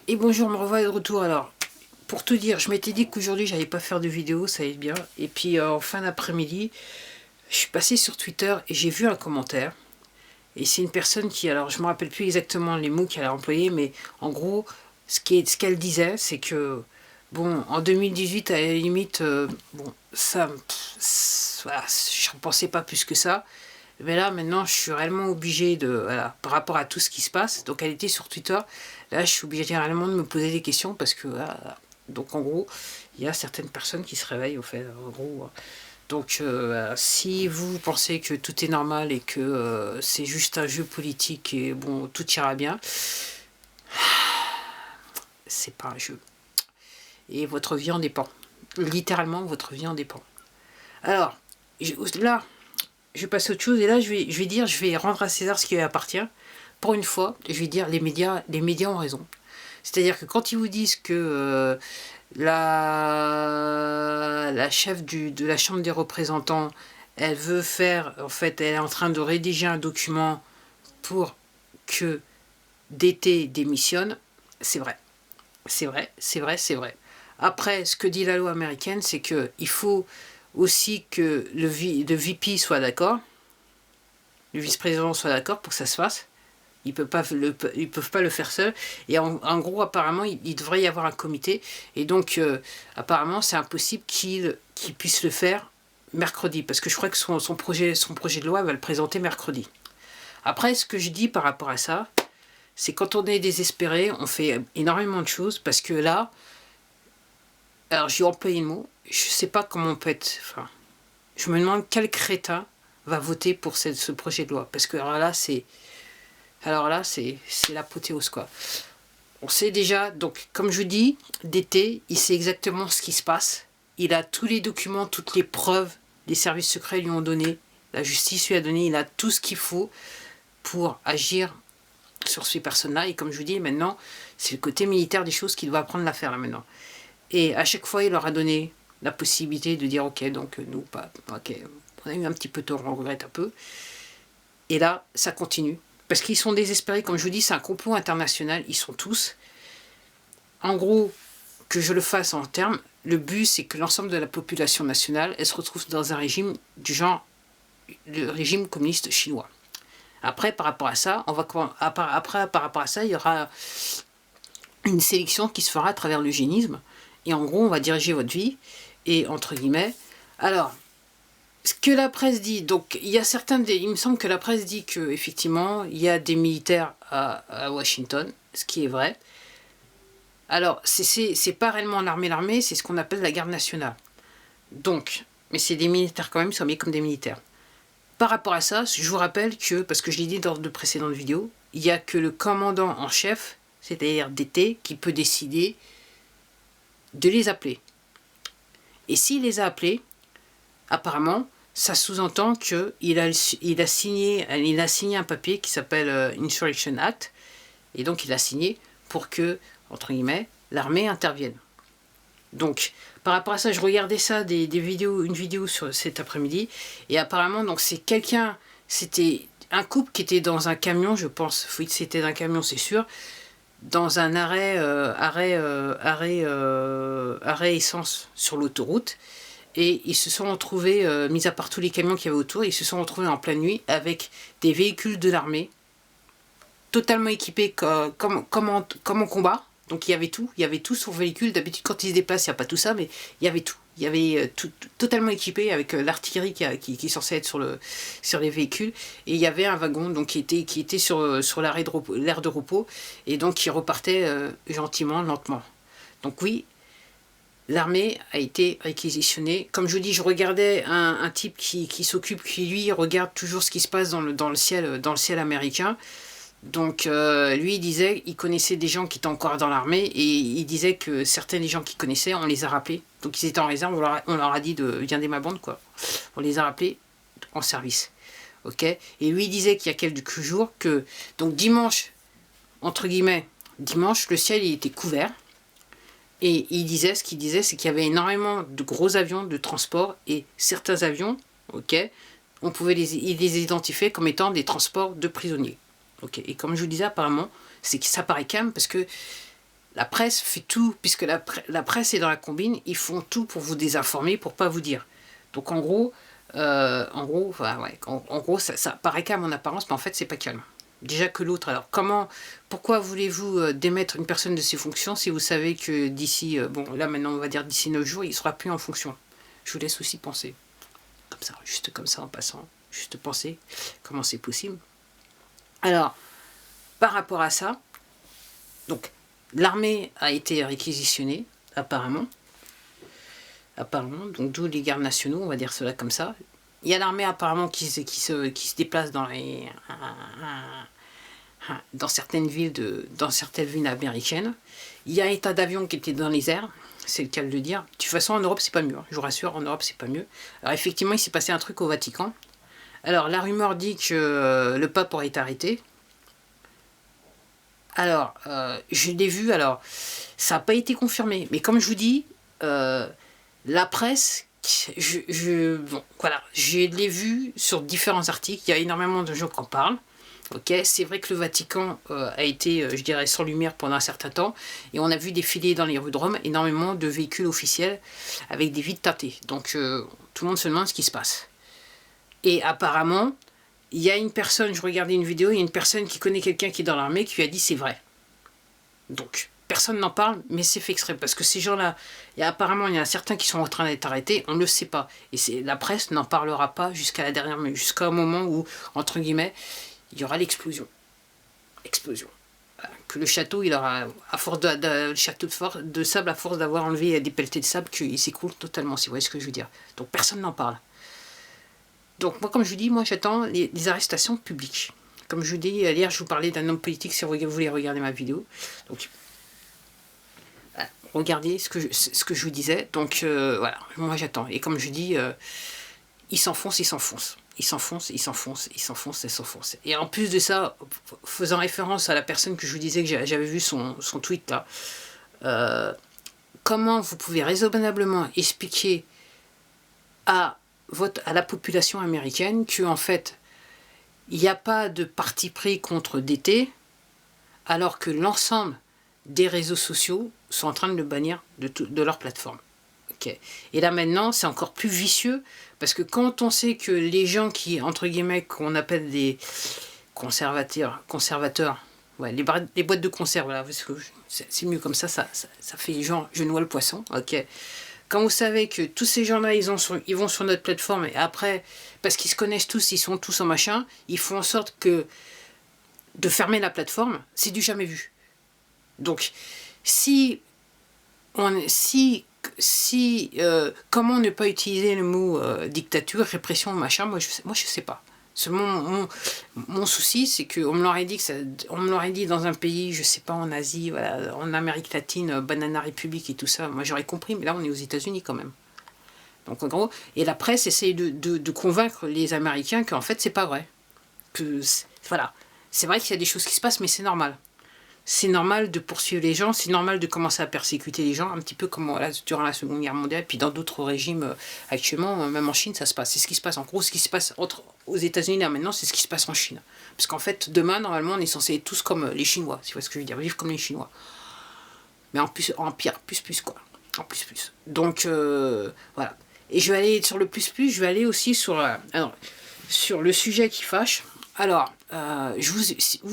Et bonjour, me revoilà de retour. Alors, pour tout dire, je m'étais dit qu'aujourd'hui j'allais pas faire de vidéo, ça allait bien. Et puis en fin d'après-midi, je suis passé sur Twitter et j'ai vu un commentaire. Et c'est une personne qui, alors je me rappelle plus exactement les mots qu'elle a employés, mais en gros, ce qu'elle disait, c'est que, bon, en 2018, à la limite, bon, ça, voilà, je ne pensais pas plus que ça. Mais là, maintenant, je suis réellement obligé de, voilà, par rapport à tout ce qui se passe. Donc, elle était sur Twitter. Là, je suis obligé réellement de me poser des questions parce que, voilà, donc en gros, il y a certaines personnes qui se réveillent, au fait, en gros. Donc, si vous pensez que tout est normal et que c'est juste un jeu politique et bon, tout ira bien, c'est pas un jeu. Et votre vie en dépend. Littéralement, votre vie en dépend. Alors, là, je vais passer à autre chose et là, je vais rendre à César ce qui lui appartient. Pour une fois, je vais dire, les médias ont raison. C'est-à-dire que quand ils vous disent que la chef de la Chambre des représentants, elle veut faire, en fait, elle est en train de rédiger un document pour que DT démissionne, c'est vrai. C'est vrai, c'est vrai, c'est vrai. Après, ce que dit la loi américaine, c'est qu'il faut aussi que le VP soit d'accord, le vice-président soit d'accord pour que ça se fasse. Ils peuvent pas le faire seuls. Et en gros, apparemment, il devrait y avoir un comité. Et donc, apparemment, c'est impossible qu'il puisse le faire mercredi. Parce que je crois que son projet de loi va le présenter mercredi. Après, ce que je dis par rapport à ça, c'est quand on est désespéré, on fait énormément de choses. Parce que là, alors j'ai employé le mot, je sais pas comment on peut être... Enfin, je me demande quel crétin va voter pour ce projet de loi. Parce que alors là, c'est l'apothéose, quoi. On sait déjà, donc, comme je vous dis, DT, il sait exactement ce qui se passe. Il a tous les documents, toutes les preuves. Les services secrets lui ont donné. La justice lui a donné. Il a tout ce qu'il faut pour agir sur ces personnes-là. Et comme je vous dis, maintenant, c'est le côté militaire des choses qui doit apprendre à faire, là, maintenant. Et à chaque fois, il leur a donné la possibilité de dire, ok, donc, nous, pas, ok, on a eu un petit peu tort, on regrette un peu. Et là, ça continue. Parce qu'ils sont désespérés, comme je vous dis, c'est un complot international, ils sont tous. En gros, que je le fasse en termes, le but c'est que l'ensemble de la population nationale, elle se retrouve dans un régime du genre, le régime communiste chinois. Après, par rapport à ça, par rapport à ça, il y aura une sélection qui se fera à travers l'eugénisme. Et en gros, on va diriger votre vie. Et entre guillemets, alors, ce que la presse dit, donc il me semble que la presse dit que effectivement il y a des militaires à Washington, ce qui est vrai. Alors c'est pas réellement l'armée, c'est ce qu'on appelle la garde nationale. Donc, mais c'est des militaires quand même, ils sont habillés comme des militaires. Par rapport à ça, je vous rappelle que, parce que je l'ai dit dans de précédentes vidéos, il n'y a que le commandant en chef, c'est-à-dire DT, qui peut décider de les appeler. Et s'il les a appelés, apparemment, ça sous-entend qu'il a signé un papier qui s'appelle Insurrection Act, et donc il a signé pour que, entre guillemets, l'armée intervienne. Donc, par rapport à ça, je regardais ça, une vidéo sur cet après-midi, et apparemment, donc c'était un couple qui était dans un camion, je pense, oui, c'était un camion, c'est sûr, dans un arrêt essence sur l'autoroute. Et ils se sont retrouvés, mis à part tous les camions qu'il y avait autour, ils se sont retrouvés en pleine nuit avec des véhicules de l'armée, totalement équipés comme en combat. Donc il y avait tout sur le véhicule. D'habitude quand ils se déplacent, il n'y a pas tout ça, mais il y avait tout. Il y avait tout totalement équipé avec l'artillerie qui est censée être sur les véhicules. Et il y avait un wagon donc, qui était sur l'aire de repos, et donc qui repartait gentiment, lentement. Donc oui, l'armée a été réquisitionnée. Comme je vous dis, je regardais un type qui lui regarde toujours ce qui se passe dans le ciel américain. Donc lui, il disait, il connaissait des gens qui étaient encore dans l'armée, et il disait que certains des gens qu'il connaissait, on les a rappelés. Donc ils étaient en réserve, on leur a dit viendez ma bande, quoi. On les a rappelés en service. Ok. Et lui, il disait qu'il y a quelques jours que, donc dimanche, entre guillemets, dimanche, le ciel il était couvert. Et ce qu'il disait, c'est qu'il y avait énormément de gros avions de transport, et certains avions, ok, on pouvait les identifier comme étant des transports de prisonniers. Ok. Et comme je vous disais, apparemment, c'est que ça paraît calme parce que la presse fait tout, puisque la presse est dans la combine, ils font tout pour vous désinformer, pour pas vous dire. Donc en gros, enfin, ouais, en gros ça paraît calme en apparence, mais en fait c'est pas calme. Déjà que l'autre, alors pourquoi voulez-vous démettre une personne de ses fonctions si vous savez que d'ici, bon là maintenant on va dire d'ici 9 jours, il sera plus en fonction. Je vous laisse aussi penser, comme ça, juste comme ça en passant, juste penser comment c'est possible. Alors, par rapport à ça, donc l'armée a été réquisitionnée, apparemment, donc d'où les gardes nationaux, on va dire cela comme ça. Il y a l'armée apparemment qui se déplace dans certaines villes américaines. Il y a un état d'avion qui était dans les airs, c'est le cas de le dire. De toute façon, en Europe, c'est pas mieux. Je vous rassure, en Europe, c'est pas mieux. Alors effectivement, il s'est passé un truc au Vatican. Alors la rumeur dit que le pape aurait été arrêté. Alors, je l'ai vu, alors, ça n'a pas été confirmé. Mais comme je vous dis, la presse, bon, voilà, je l'ai vu sur différents articles, il y a énormément de gens qui en parlent. Ok, c'est vrai que le Vatican a été, je dirais, sans lumière pendant un certain temps, et on a vu défiler dans les rues de Rome énormément de véhicules officiels avec des vitres teintées. Donc, tout le monde se demande ce qui se passe. Et apparemment, il y a une personne, je regardais une vidéo, il y a une personne qui connaît quelqu'un qui est dans l'armée qui lui a dit c'est vrai. Donc, personne n'en parle, mais c'est fait exprès, parce que ces gens-là, apparemment, il y en a certains qui sont en train d'être arrêtés, on ne le sait pas. Et la presse n'en parlera pas jusqu'à la dernière minute, jusqu'au moment où, entre guillemets, il y aura l'explosion. Explosion. Voilà. Que le château, il aura, à force le château de sable, à force d'avoir enlevé des pelletées de sable, qu'il s'écroule totalement, si vous voyez ce que je veux dire. Donc, personne n'en parle. Donc, moi, comme je vous dis, moi, j'attends les arrestations publiques. Comme je vous dis, hier, je vous parlais d'un homme politique, si vous voulez regarder ma vidéo. Donc, regardez ce que je vous disais. Donc, voilà, moi, j'attends. Et comme je dis, il s'enfonce. Et en plus de ça, faisant référence à la personne que je vous disais que j'avais vu son tweet là, comment vous pouvez raisonnablement expliquer à la population américaine que, en fait, il n'y a pas de parti pris contre DT, alors que l'ensemble des réseaux sociaux sont en train de le bannir de leur plateforme. Okay. Et là maintenant, c'est encore plus vicieux, parce que quand on sait que les gens qui, entre guillemets, qu'on appelle des conservateurs, ouais, les boîtes de conserve, voilà, c'est mieux comme ça, ça fait genre, je noie le poisson, ok. Quand vous savez que tous ces gens-là, ils vont sur notre plateforme, et après, parce qu'ils se connaissent tous, ils sont tous en machin, ils font en sorte que de fermer la plateforme, c'est du jamais vu. Donc, comment ne pas utiliser le mot dictature, répression, machin, moi je sais pas. Mon souci, c'est qu'on me l'aurait dit dans un pays, je sais pas, en Asie, voilà, en Amérique latine, Banana République et tout ça, moi j'aurais compris, mais là on est aux États-Unis quand même. Donc en gros, et la presse essaye de convaincre les Américains qu'en fait c'est pas vrai. Voilà, c'est vrai qu'il y a des choses qui se passent, mais c'est normal. C'est normal de poursuivre les gens, c'est normal de commencer à persécuter les gens, un petit peu comme voilà, durant la Seconde Guerre mondiale, puis dans d'autres régimes actuellement, même en Chine, ça se passe. C'est ce qui se passe. En gros, ce qui se passe aux États-Unis là maintenant, c'est ce qui se passe en Chine. Parce qu'en fait, demain, normalement, on est censé être tous comme les Chinois, si vous voyez ce que je veux dire, vivre comme les Chinois. Mais en pire, plus quoi. En plus. Donc, voilà. Et je vais aller sur le plus, je vais aller aussi sur le sujet qui fâche. Alors,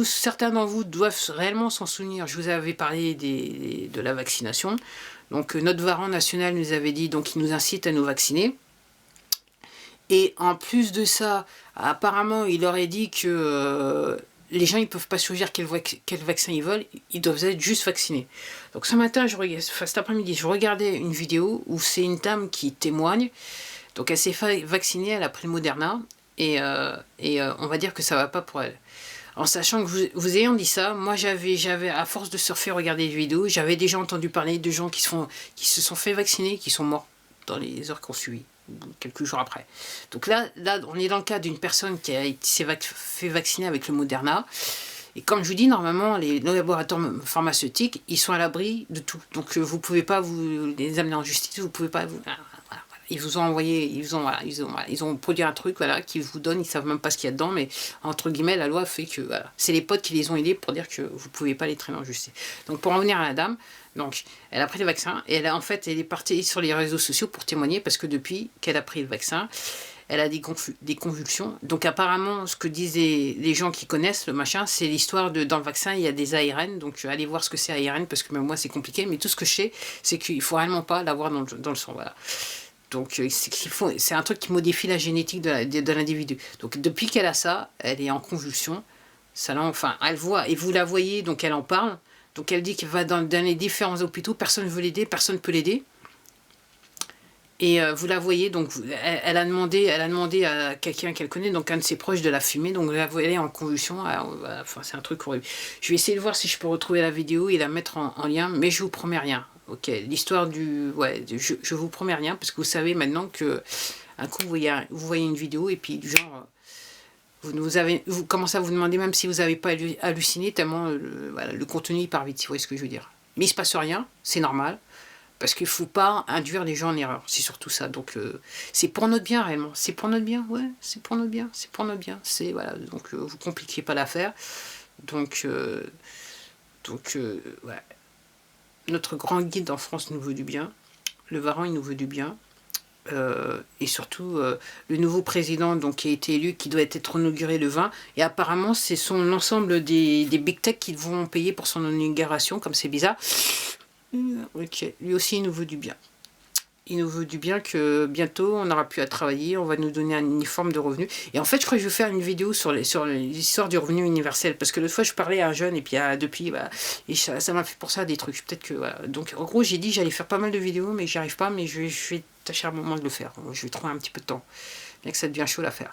certains d'entre vous doivent réellement s'en souvenir. Je vous avais parlé de la vaccination. Donc, notre varan national nous avait dit, donc, il nous incite à nous vacciner. Et en plus de ça, apparemment, il aurait dit que les gens, ils ne peuvent pas choisir quel vaccin ils veulent. Ils doivent être juste vaccinés. Donc, ce matin, cet après-midi, je regardais une vidéo où c'est une dame qui témoigne. Donc, elle s'est fait vacciner, elle a pris le Moderna. Et on va dire que ça va pas pour elle. En sachant que vous ayant dit ça, moi j'avais à force de surfer, regarder des vidéos, j'avais déjà entendu parler de gens qui se sont fait vacciner, qui sont morts dans les heures qui ont suivi, quelques jours après. Donc là on est dans le cas d'une personne qui s'est fait vacciner avec le Moderna. Et comme je vous dis, normalement, les laboratoires pharmaceutiques, ils sont à l'abri de tout. Donc vous pouvez pas les amener en justice, vous pouvez pas... Voilà. ils vous ont envoyé, voilà, ils ont produit un truc, voilà, qu'ils vous donnent, ils savent même pas ce qu'il y a dedans, mais entre guillemets, la loi fait que, voilà, c'est les potes qui les ont aidés pour dire que vous pouvez pas les traîner en justice. Donc pour en revenir à la dame, donc elle a pris le vaccin, et en fait, elle est partie sur les réseaux sociaux pour témoigner, parce que depuis qu'elle a pris le vaccin, elle a des convulsions. Donc apparemment, ce que disent les gens qui connaissent le machin, c'est l'histoire de, dans le vaccin, il y a des ARN. Donc allez voir ce que c'est ARN, parce que même moi, c'est compliqué. Mais tout ce que je sais, c'est qu'il faut réellement pas l'avoir dans le sang. Voilà. Donc c'est un truc qui modifie la génétique de l'individu. Donc depuis qu'elle a ça, elle est en convulsion. Enfin, elle voit, et vous la voyez, donc elle en parle. Donc elle dit qu'elle va dans les différents hôpitaux, personne ne veut l'aider, personne ne peut l'aider. Et vous la voyez, donc elle a demandé à quelqu'un qu'elle connaît, donc un de ses proches, de la fumer. Donc elle est en convulsion. Enfin, c'est un truc horrible. Je vais essayer de voir si je peux retrouver la vidéo et la mettre en lien, mais je vous promets rien. Ok, l'histoire du... Ouais, je vous promets rien, parce que vous savez maintenant que un coup vous voyez une vidéo et puis du genre... Vous commencez à vous demander même si vous n'avez pas halluciné, tellement voilà, le contenu il part vite, si vous voyez ce que je veux dire. Mais il ne se passe rien, c'est normal. Parce qu'il ne faut pas induire les gens en erreur. C'est surtout ça. Donc, c'est pour notre bien, réellement. C'est pour notre bien, ouais. C'est pour notre bien. C'est pour notre bien. C'est, voilà. Donc, vous ne compliquez pas l'affaire. Donc, ouais. Notre grand guide en France nous veut du bien. Le Varan, il nous veut du bien. Et surtout, le nouveau président donc, qui a été élu, qui doit être inauguré le 20. Et apparemment, c'est l'ensemble des big tech qui vont payer pour son inauguration, comme c'est bizarre. Ok, lui aussi il nous veut du bien. Il nous veut du bien, que bientôt on n'aura plus à travailler, on va nous donner un uniforme de revenu. Et en fait, je crois que je vais faire une vidéo sur l'histoire du revenu universel. Parce que l'autre fois, je parlais à un jeune, et puis depuis, bah, et ça m'a fait pour ça des trucs. Peut-être que, voilà. Donc, en gros, j'ai dit j'allais faire pas mal de vidéos, mais j'y arrive pas, mais je vais tâcher un moment de le faire. Je vais trouver un petit peu de temps. Bien que ça devient chaud à faire.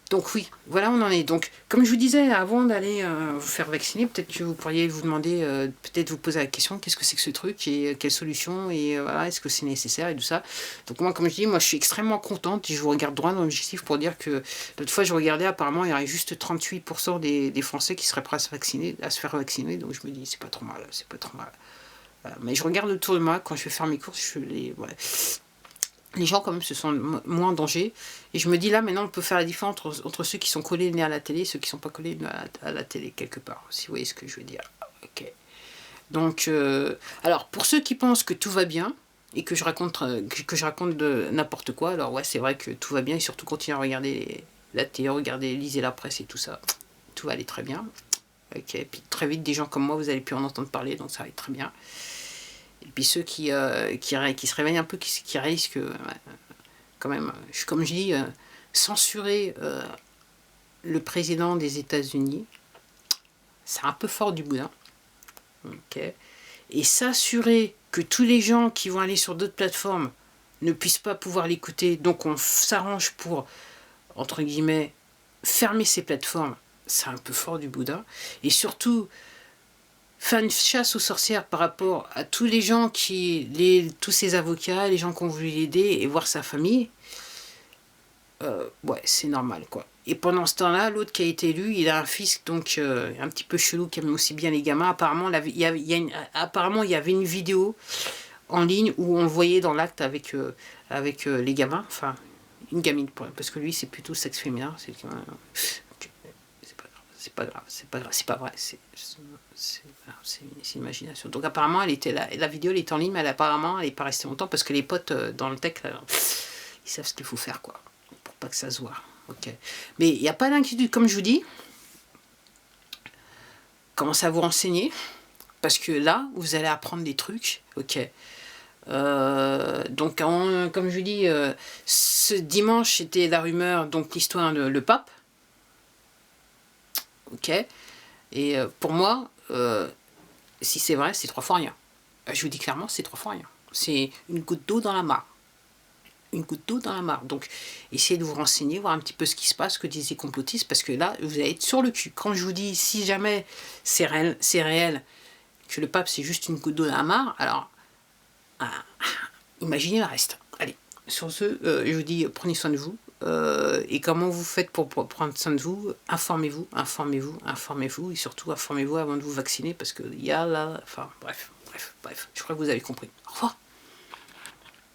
Donc oui, voilà, on en est. Donc, comme je vous disais, avant d'aller vous faire vacciner, peut-être que vous pourriez vous demander, peut-être vous poser la question, qu'est-ce que c'est que ce truc et quelle solution, et voilà, est-ce que c'est nécessaire et tout ça. Donc moi, comme je dis, moi je suis extrêmement contente, et je vous regarde droit dans l'objectif pour dire que l'autre fois je regardais, apparemment il y aurait juste 38% des Français qui seraient prêts à se faire vacciner, donc je me dis, c'est pas trop mal, c'est pas trop mal. Voilà. Mais je regarde autour de moi, quand je vais faire mes courses, les gens quand même se sont moins en danger. Et je me dis là, maintenant, on peut faire la différence entre ceux qui sont collés le nez à la télé et ceux qui ne sont pas collés le nez à la télé, quelque part. Si vous voyez ce que je veux dire. Ok. Donc, alors, pour ceux qui pensent que tout va bien, et que je raconte de n'importe quoi, alors ouais, c'est vrai que tout va bien, et surtout continuez à regarder la télé, lisez la presse et tout ça. Tout va aller très bien. Ok. Et puis très vite, des gens comme moi, vous allez plus en entendre parler, donc ça va aller très bien. Et puis ceux qui se réveillent un peu, qui réalisent que, quand même, comme je dis, censurer le président des États-Unis, c'est un peu fort du boudin. Okay. Et s'assurer que tous les gens qui vont aller sur d'autres plateformes ne puissent pas pouvoir l'écouter, donc on s'arrange pour, entre guillemets, fermer ces plateformes, c'est un peu fort du boudin. Et surtout, faire une chasse aux sorcières par rapport à tous les gens tous ces avocats, les gens qui ont voulu l'aider et voir sa famille, ouais, c'est normal, quoi. Et pendant ce temps-là, l'autre qui a été élu, il a un fils, donc un petit peu chelou, qui aime aussi bien les gamins. Apparemment, il y avait une vidéo en ligne où on le voyait dans l'acte avec les gamins, enfin, une gamine, parce que lui, c'est plutôt sexe féminin, c'est pas grave, c'est pas vrai, c'est une imagination. Donc apparemment, la vidéo elle est en ligne, mais apparemment elle n'est pas restée longtemps, parce que les potes dans le tech, ils savent ce qu'il faut faire, quoi, pour pas que ça se voit. Ok. Mais il n'y a pas d'inquiétude, comme je vous dis, commencez à vous renseigner, parce que là, vous allez apprendre des trucs, ok. Donc, comme je vous dis, ce dimanche, c'était la rumeur, donc l'histoire de le pape, ok. Et pour moi, si c'est vrai, c'est 3 fois rien. Je vous dis clairement, c'est 3 fois rien. C'est une goutte d'eau dans la mare. Une goutte d'eau dans la mare. Donc, essayez de vous renseigner, voir un petit peu ce qui se passe, ce que disent les complotistes, parce que là, vous allez être sur le cul. Quand je vous dis, si jamais c'est réel, que le pape, c'est juste une goutte d'eau dans la mare, alors, imaginez le reste. Allez, sur ce, je vous dis, prenez soin de vous. Et comment vous faites pour prendre soin de vous? Informez-vous, et surtout informez-vous avant de vous vacciner, parce qu'il y a là, enfin bref, je crois que vous avez compris. Au revoir.